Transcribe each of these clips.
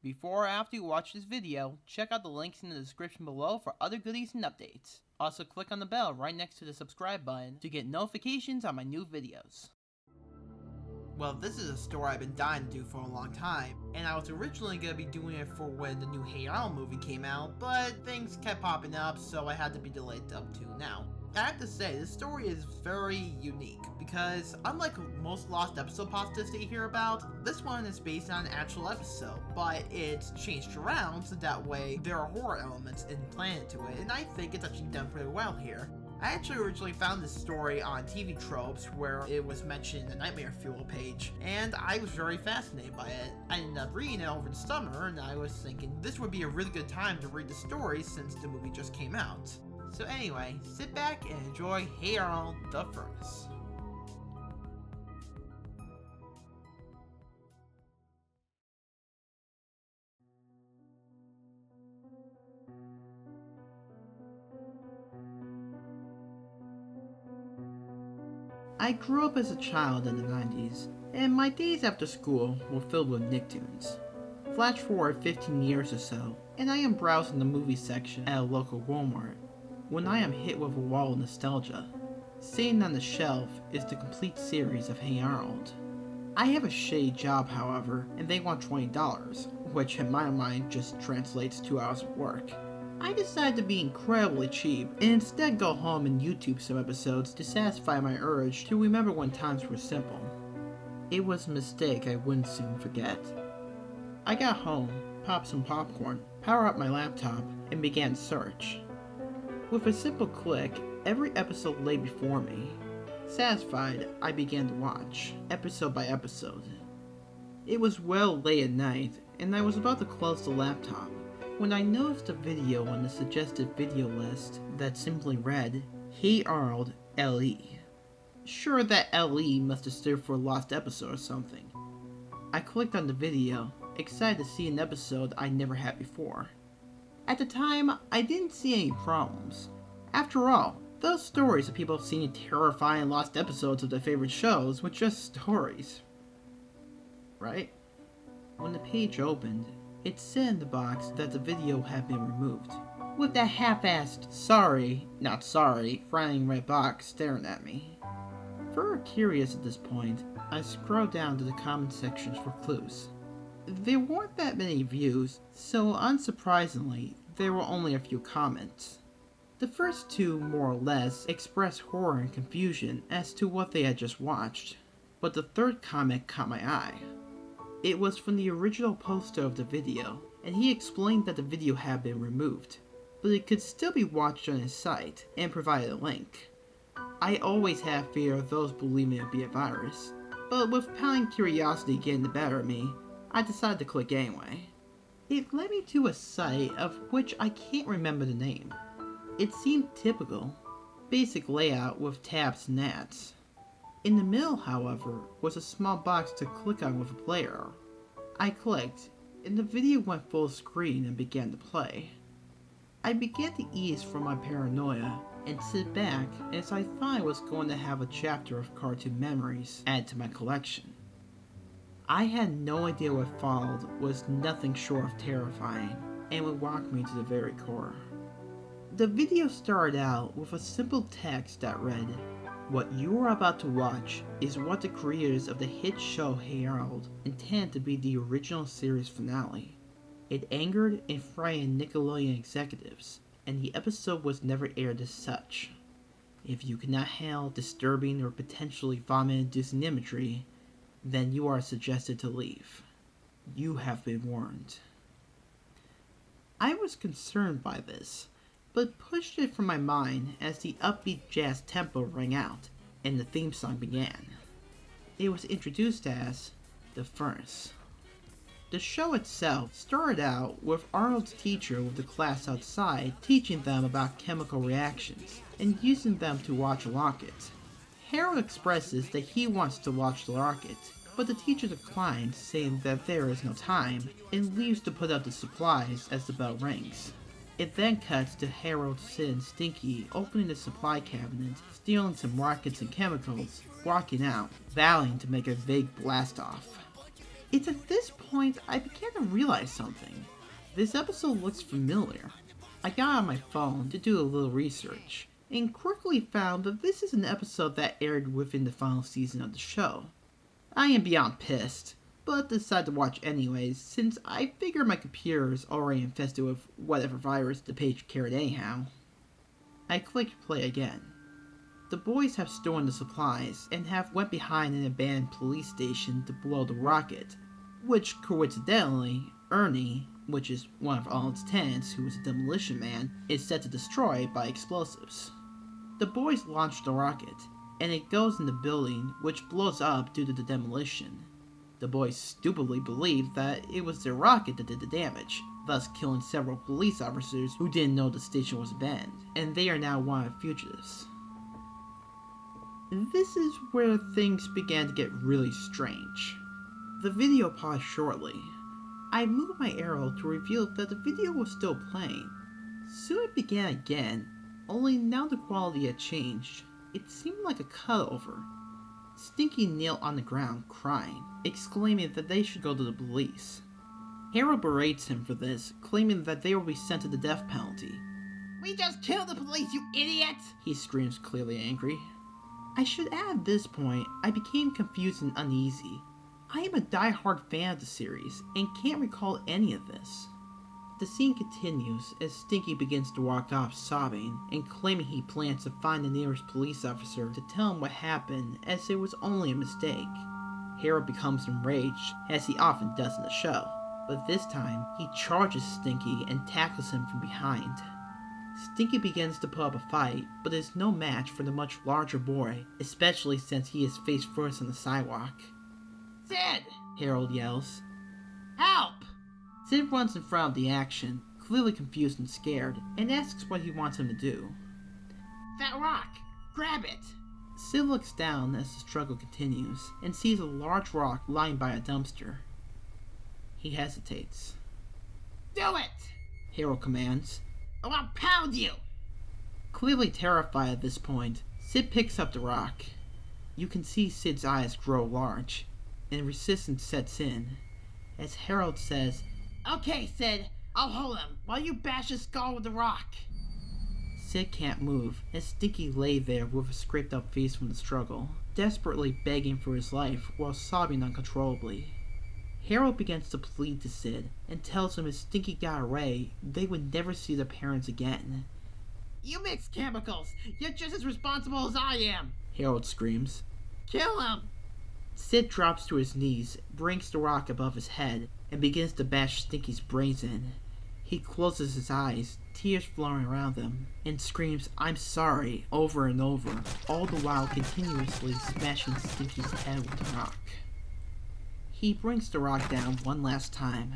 Before or after you watch this video, check out the links in the description below for other goodies and updates. Also click on the bell right next to the subscribe button to get notifications on my new videos. Well, this is a story I've been dying to do for a long time, and I was originally going to be doing it for when the new Hey Arnold movie came out, but things kept popping up, so I had to be delayed up to now. I have to say, this story is very unique, because unlike most lost episode pastas that you hear about, this one is based on an actual episode, but it's changed around so that way there are horror elements implanted to it, and I think it's actually done pretty well here. I actually originally found this story on TV Tropes where it was mentioned in the Nightmare Fuel page, and I was very fascinated by it. I ended up reading it over the summer, and I was thinking this would be a really good time to read the story since the movie just came out. So anyway, sit back and enjoy Hey Arnold, the Furnace. I grew up as a child in the 90s, and my days after school were filled with Nicktoons. Flash forward 15 years or so, and I am browsing the movie section at a local Walmart, when I am hit with a wall of nostalgia. Sitting on the shelf is the complete series of Hey Arnold. I have a shady job, however, and they want $20, which in my mind just translates 2 hours of work. I decided to be incredibly cheap and instead go home and YouTube some episodes to satisfy my urge to remember when times were simple. It was a mistake I wouldn't soon forget. I got home, popped some popcorn, powered up my laptop, and began search. With a simple click, every episode lay before me. Satisfied, I began to watch, episode by episode. It was well late at night, and I was about to close the laptop when I noticed a video on the suggested video list that simply read, Hey Arnold, LE. Sure, that LE must have stood for Lost Episode or something. I clicked on the video, excited to see an episode I never had before. At the time, I didn't see any problems. After all, those stories of people seeing terrifying lost episodes of their favorite shows were just stories. Right? When the page opened, it said in the box that the video had been removed, with that half-assed sorry, not sorry, frowning red box staring at me. Very curious at this point, I scrolled down to the comment sections for clues. There weren't that many views, so unsurprisingly, there were only a few comments. The first two, more or less, expressed horror and confusion as to what they had just watched, but the third comment caught my eye. It was from the original poster of the video, and he explained that the video had been removed, but it could still be watched on his site, and provided a link. I always have fear of those believing it would be a virus, but with pounding curiosity getting the better of me, I decided to click anyway. It led me to a site of which I can't remember the name. It seemed typical, basic layout with tabs and ads. In the middle, however, was a small box to click on with a player. I clicked, and the video went full screen and began to play. I began to ease from my paranoia and sit back as I thought I was going to have a chapter of cartoon memories added to my collection. I had no idea what followed was nothing short of terrifying, and would rock me to the very core. The video started out with a simple text that read, "What you are about to watch is what the creators of the hit show Hey Arnold intended to be the original series finale. It angered and frightened Nickelodeon executives, and the episode was never aired as such. If you cannot handle disturbing or potentially vomit-inducing imagery, then you are suggested to leave. You have been warned." I was concerned by this, but pushed it from my mind as the upbeat jazz tempo rang out, and the theme song began. It was introduced as The Furnace. The show itself started out with Arnold's teacher with the class outside teaching them about chemical reactions, and using them to watch a rocket. Harold expresses that he wants to watch the rocket, but the teacher declines, saying that there is no time, and leaves to put out the supplies as the bell rings. It then cuts to Harold, Sid, and Stinky opening the supply cabinet, stealing some rockets and chemicals, walking out, vowing to make a vague blast-off. It's at this point I began to realize something. This episode looks familiar. I got on my phone to do a little research, and quickly found that this is an episode that aired within the final season of the show. I am beyond pissed, but decided to watch anyways since I figure my computer is already infested with whatever virus the page carried anyhow. I clicked play again. The boys have stolen the supplies and have went behind an abandoned police station to blow the rocket, which coincidentally, Ernie, which is one of Arnold's tenants who is a demolition man, is set to destroy by explosives. The boys launch the rocket, and it goes in the building, which blows up due to the demolition. The boys stupidly believe that it was their rocket that did the damage, thus killing several police officers who didn't know the station was abandoned, and they are now wanted fugitives. This is where things began to get really strange. The video paused shortly. I moved my arrow to reveal that the video was still playing. Soon it began again, only now the quality had changed. It seemed like a cutover. Stinky knelt on the ground, crying, exclaiming that they should go to the police. Harold berates him for this, claiming that they will be sent to the death penalty. "We just killed the police, you idiot!" he screams, clearly angry. I should add at this point, I became confused and uneasy. I am a die-hard fan of the series, and can't recall any of this. The scene continues as Stinky begins to walk off sobbing, and claiming he plans to find the nearest police officer to tell him what happened, as it was only a mistake. Harold becomes enraged, as he often does in the show, but this time, he charges Stinky and tackles him from behind. Stinky begins to put up a fight, but is no match for the much larger boy, especially since he is face first on the sidewalk. "Sid!" Harold yells. "Help!" Sid runs in front of the action, clearly confused and scared, and asks what he wants him to do. "That rock! Grab it!" Sid looks down as the struggle continues, and sees a large rock lying by a dumpster. He hesitates. "Do it!" Harold commands. "Or I'll pound you!" Clearly terrified at this point, Sid picks up the rock. You can see Sid's eyes grow large, and resistance sets in, as Harold says, "Okay, Sid, I'll hold him while you bash his skull with the rock." Sid can't move, as Stinky lay there with a scraped up face from the struggle, desperately begging for his life while sobbing uncontrollably. Harold begins to plead to Sid, and tells him if Stinky got away, they would never see their parents again. "You mix chemicals! You're just as responsible as I am!" Harold screams. "Kill him!" Sid drops to his knees, brings the rock above his head, and begins to bash Stinky's brains in. He closes his eyes, tears flowing around them, and screams, "I'm sorry," over and over, all the while continuously smashing Stinky's head with the rock. He brings the rock down one last time.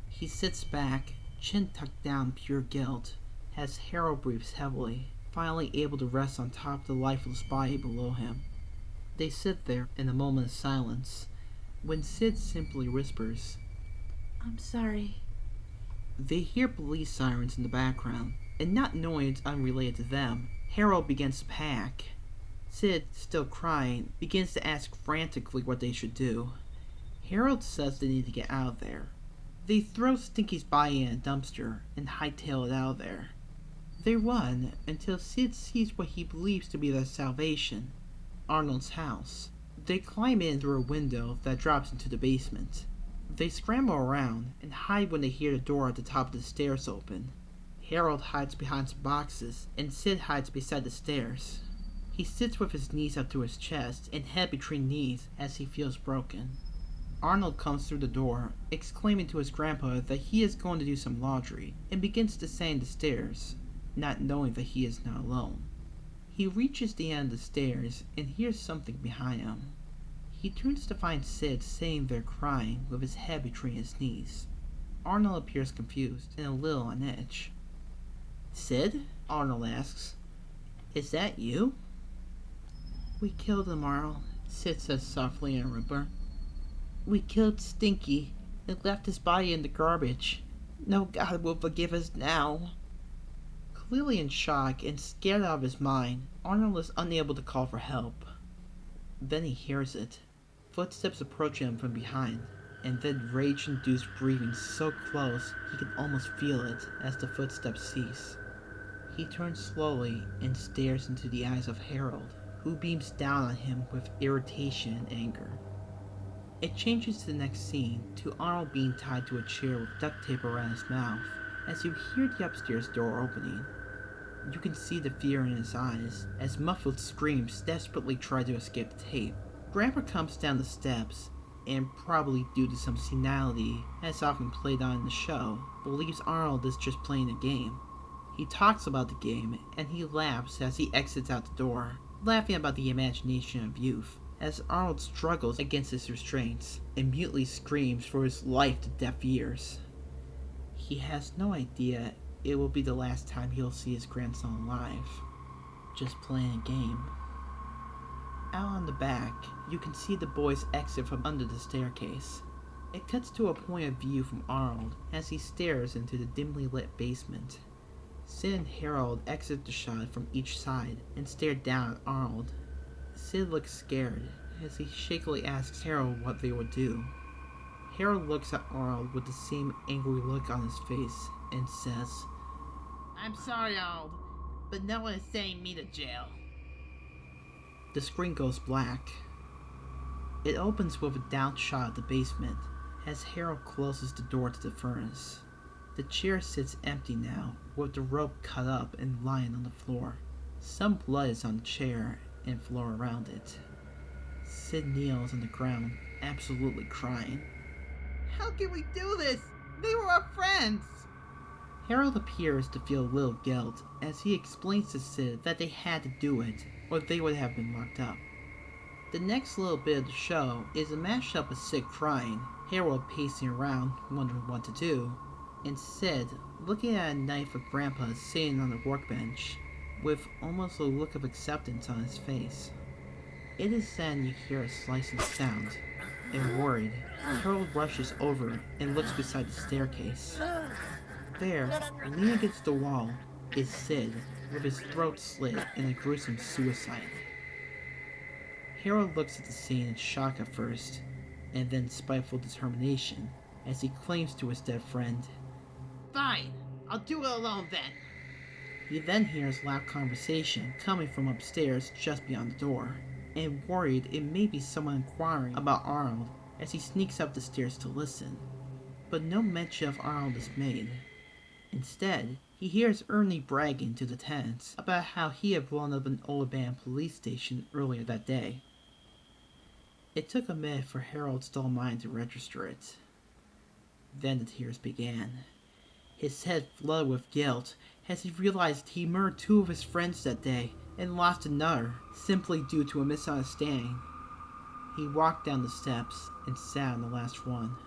He sits back, chin tucked down pure guilt, as Harold breathes heavily, finally able to rest on top of the lifeless body below him. They sit there in a moment of silence, when Sid simply whispers, "I'm sorry." They hear police sirens in the background, and not knowing it's unrelated to them, Harold begins to panic. Sid, still crying, begins to ask frantically what they should do. Harold says they need to get out of there. They throw Stinky's body in a dumpster and hightail it out of there. They run until Sid sees what he believes to be their salvation, Arnold's house. They climb in through a window that drops into the basement. They scramble around and hide when they hear the door at the top of the stairs open. Harold hides behind some boxes, and Sid hides beside the stairs. He sits with his knees up to his chest and head between knees as he feels broken. Arnold comes through the door, exclaiming to his grandpa that he is going to do some laundry, and begins descending the stairs, not knowing that he is not alone. He reaches the end of the stairs and hears something behind him. He turns to find Sid sitting there crying with his head between his knees. Arnold appears confused and a little on edge. "Sid?" Arnold asks. "Is that you?" "We killed him, Arnold," Sid says softly in a whimper. "We killed Stinky and left his body in the garbage. No God will forgive us now." Clearly in shock and scared out of his mind, Arnold is unable to call for help. Then he hears it. Footsteps approach him from behind. and then rage-induced breathing so close he can almost feel it as the footsteps cease. He turns slowly and stares into the eyes of Harold, who beams down on him with irritation and anger. It changes to the next scene to Arnold being tied to a chair with duct tape around his mouth as you hear the upstairs door opening. You can see the fear in his eyes as muffled screams desperately try to escape the tape. Grandpa comes down the steps and, probably due to some senility as often played on in the show, believes Arnold is just playing a game. He talks about the game and he laughs as he exits out the door, laughing about the imagination of youth, as Arnold struggles against his restraints and mutely screams for his life to deaf ears. He has no idea it will be the last time he'll see his grandson alive, just playing a game. Out on the back, you can see the boys exit from under the staircase. It cuts to a point of view from Arnold as he stares into the dimly lit basement. Sid and Harold exit the shot from each side and stare down at Arnold. Sid looks scared as he shakily asks Harold what they would do. Harold looks at Arnold with the same angry look on his face and says, "I'm sorry, Arnold, but no one is sending me to jail." The screen goes black. It opens with a down shot of the basement as Harold closes the door to the furnace. The chair sits empty now, with the rope cut up and lying on the floor. Some blood is on the chair and floor around it. Sid kneels on the ground, absolutely crying. "How can we do this? They were our friends!" Harold appears to feel a little guilt as he explains to Sid that they had to do it or they would have been locked up. The next little bit of the show is a mashup of Sid crying, Harold pacing around wondering what to do, and Sid looking at a knife of Grandpa sitting on the workbench with almost a look of acceptance on his face. It is then you hear a slicing sound, and worried, Harold rushes over and looks beside the staircase. There, leaning against the wall, is Sid, with his throat slit in a gruesome suicide. Harold looks at the scene in shock at first, and then spiteful determination, as he claims to his dead friend, "Fine, I'll do it alone then." He then hears loud conversation coming from upstairs just beyond the door, and worried it may be someone inquiring about Arnold as he sneaks up the stairs to listen. But no mention of Arnold is made. Instead, he hears Ernie bragging to the tenants about how he had blown up an old abandoned police station earlier that day. It took a minute for Harold's dull mind to register it. Then the tears began. His head flooded with guilt as he realized he murdered 2 of his friends that day and lost another simply due to a misunderstanding. He walked down the steps and sat on the last one.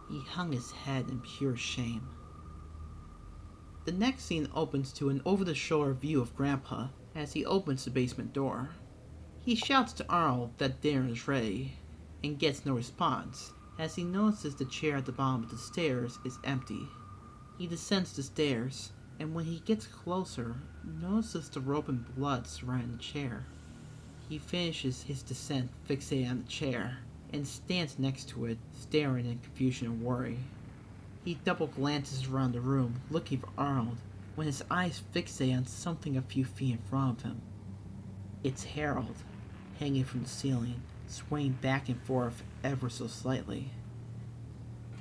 He hung his head in pure shame. The next scene opens to an over-the-shoulder view of Grandpa as he opens the basement door. He shouts to Arnold that dinner is ready, and gets no response, as he notices the chair at the bottom of the stairs is empty. He descends the stairs, and when he gets closer, notices the rope and blood surrounding the chair. He finishes his descent fixated on the chair, and stands next to it, staring in confusion and worry. He double glances around the room, looking for Arnold, when his eyes fixate on something a few feet in front of him. It's Harold, hanging from the ceiling, swaying back and forth ever so slightly.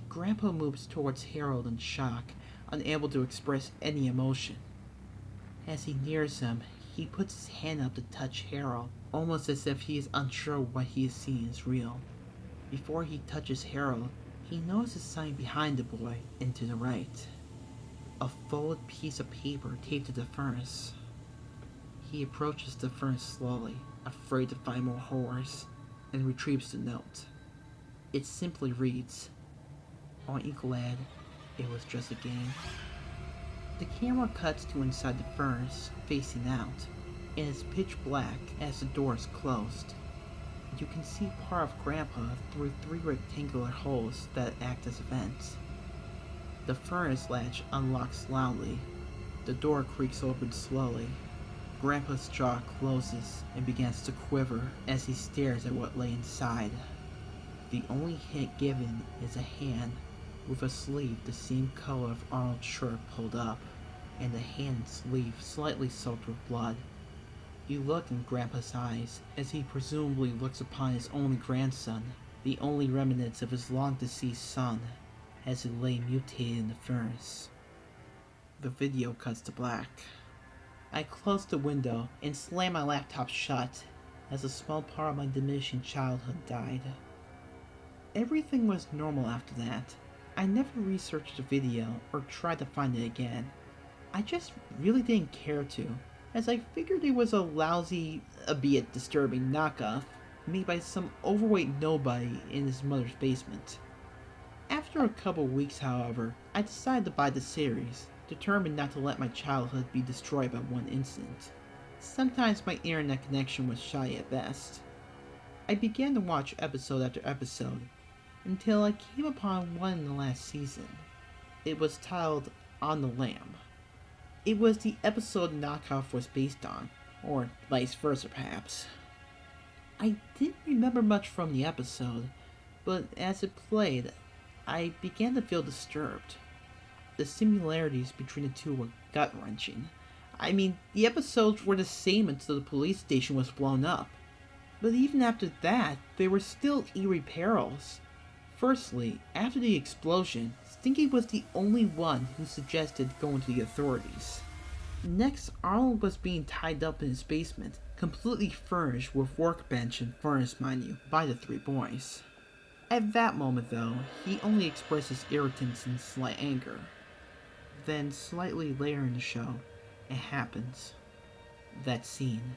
Grandpa moves towards Harold in shock, unable to express any emotion. As he nears him, he puts his hand up to touch Harold, almost as if he is unsure what he is seeing is real. Before he touches Harold, he notices something behind the boy and to the right. A folded piece of paper taped to the furnace. He approaches the furnace slowly, afraid to find more horrors, and retrieves the note. It simply reads, "Aren't you glad it was just a game?" The camera cuts to inside the furnace, facing out, and it's pitch black as the door is closed. You can see part of Grandpa through 3 rectangular holes that act as vents. The furnace latch unlocks loudly. The door creaks open slowly. Grandpa's jaw closes and begins to quiver as he stares at what lay inside. The only hint given is a hand with a sleeve the same color of Arnold's shirt pulled up, and the hand and sleeve slightly soaked with blood. You look in Grandpa's eyes as he presumably looks upon his only grandson, the only remnants of his long-deceased son, as he lay mutilated in the furnace. The video cuts to black. I close the window and slam my laptop shut as a small part of my diminishing childhood died. Everything was normal after that. I never researched the video or tried to find it again. I just really didn't care to, as I figured it was a lousy, albeit disturbing knockoff made by some overweight nobody in his mother's basement. After a couple weeks, however, I decided to buy the series, determined not to let my childhood be destroyed by one incident. Sometimes my internet connection was shoddy at best. I began to watch episode after episode, until I came upon one in the last season. It was titled On the Lam. It was the episode knockoff was based on, or vice versa perhaps. I didn't remember much from the episode, but as it played, I began to feel disturbed. The similarities between the two were gut-wrenching. I mean, the episodes were the same until the police station was blown up. But even after that, there were still eerie perils. Firstly, after the explosion, Stinky was the only one who suggested going to the authorities. Next, Arnold was being tied up in his basement, completely furnished with workbench and furnace, mind you, by the three boys. At that moment, though, he only expresses irritants and slight anger. Then, slightly later in the show, it happens. That scene.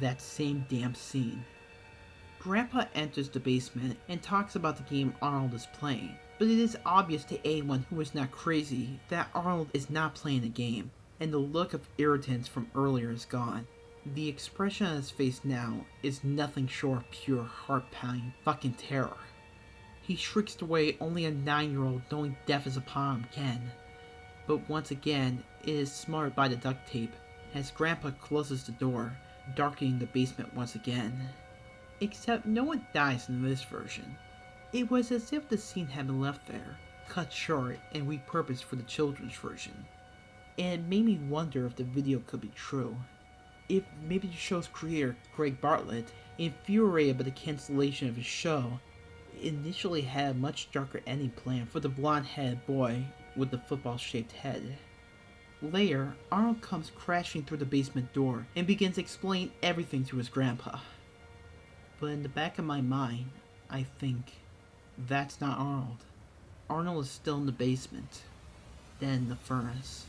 That same damn scene. Grandpa enters the basement and talks about the game Arnold is playing, but it is obvious to anyone who is not crazy that Arnold is not playing a game, and the look of irritants from earlier is gone. The expression on his face now is nothing short of pure heart-pounding fucking terror. He shrieks the way only a 9-year-old knowing death is upon him can. But once again, it is smothered by the duct tape as Grandpa closes the door, darkening the basement once again. Except no one dies in this version. It was as if the scene had been left there, cut short and repurposed for the children's version. And it made me wonder if the video could be true. If maybe the show's creator, Greg Bartlett, infuriated by the cancellation of his show, initially had a much darker ending plan for the blonde-headed boy with the football-shaped head. Later, Arnold comes crashing through the basement door and begins explaining everything to his grandpa. But in the back of my mind, I think, that's not Arnold. Arnold is still in the basement, then in the furnace.